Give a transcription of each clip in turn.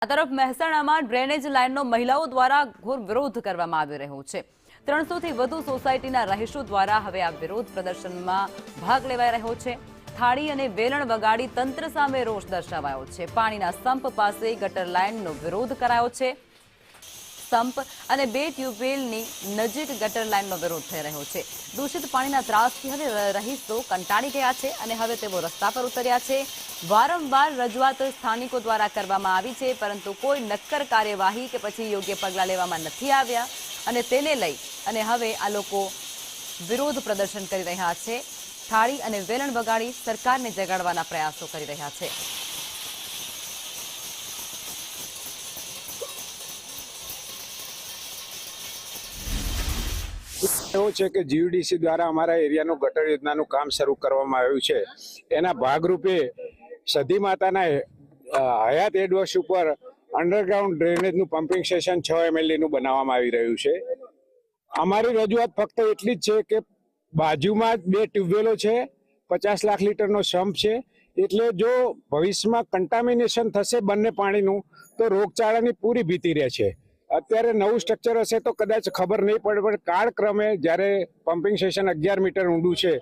આ તરફ મહેસાણામાં ડ્રેનેજ લાઇનનો મહિલાઓ દ્વારા ઘોર વિરોધ કરવામાં આવી રહ્યો છે। 300 થી વધુ સોસાયટીના રહીશો દ્વારા હવે આ વિરોધ પ્રદર્શનમાં ભાગ લેવાઈ રહ્યો છે। થાળી અને વેલણ વગાડી તંત્ર સામે રોષ દર્શાવાયો છે। પાણીના સંપ પાસે ગટર લાઇનનો વિરોધ કરાયો છે। સંપ અને બે ટ્યુબવેલની નજીક ગટર લાઇનનો વિરોધ થઈ રહ્યો છે। દૂષિત પાણીના ત્રાસથી હવે રહીશો કંટાળી ગયા છે અને હવે તેઓ રસ્તા પર ઉતર્યા છે। વારંવાર રજૂઆત સ્થાનિકો દ્વારા કરવામાં આવી છે, પરંતુ કોઈ નક્કર કાર્યવાહી કે પછી યોગ્ય પગલાં લેવામાં નથી આવ્યા અને તેને લઈ અને હવે આ લોકો વિરોધ પ્રદર્શન કરી રહ્યા છે। થાળી અને વેલણ વગાડી સરકારને જગાડવાના પ્રયાસો કરી રહ્યા છે। એવું છે કે જીયુડીસી દ્વારા અમારા એરિયાનું ગટર યોજનાનું કામ શરૂ કરવામાં આવ્યું છે। એના ભાગરૂપે સધી માતાના હયાત હેડવોશ ઉપર અંડરગ્રાઉન્ડ ડ્રેનેજનું પમ્પિંગ સ્ટેશન 6 MLD નું બનાવવામાં આવી રહ્યું છે। અમારી રજૂઆત ફક્ત એટલી જ છે કે બાજુમાં જ બે ટ્યુબવેલો છે, 50 લાખ લીટરનો સંપ છે, એટલે જો ભવિષ્યમાં કન્ટામિનેશન થશે બંને પાણીનું તો રોગચાળાની પૂરી ભીતિ રહે છે। અત્યારે નવું સ્ટ્રક્ચર હશે તો કદાચ ખબર નહીં પડે, પણ કાળક્રમે જ્યારે પમ્પિંગ સ્ટેશન 11 મીટર ઊંડું છે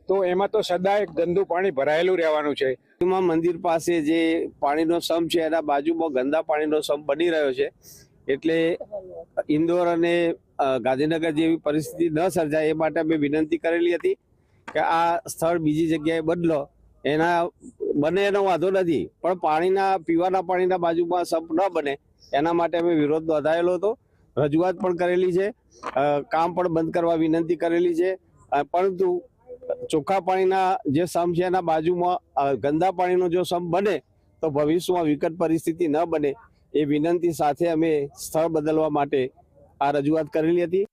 તો એમાં તો સદાય ગંદુ પાણી ભરાયેલું રહેવાનું છે। મંદિર પાસે જે પાણીનો સંપ છે એના બાજુમાં ગંદા પાણીનો સંપ બની રહ્યો છે, એટલે ઇન્દોર અને ગાંધીનગર જેવી પરિસ્થિતિ ન સર્જાય એ માટે અમે વિનંતી કરેલી હતી કે આ સ્થળ બીજી જગ્યાએ બદલો। એના બને એનો વાંધો નથી, પણ પીવાના પાણીના બાજુમાં સંપ ન બને એના માટે અમે વિરોધ નોંધાયેલો હતો, રજૂઆત પણ કરેલી છે, કામ પણ બંધ કરવા વિનંતી કરેલી છે। પરંતુ ચોખ્ખા પાણીના જે સંપ છે એના બાજુમાં ગંદા પાણીનો જો સંપ બને તો ભવિષ્યમાં વિકટ પરિસ્થિતિ ન બને એ વિનંતી સાથે અમે સ્થળ બદલવા માટે આ રજૂઆત કરેલી હતી।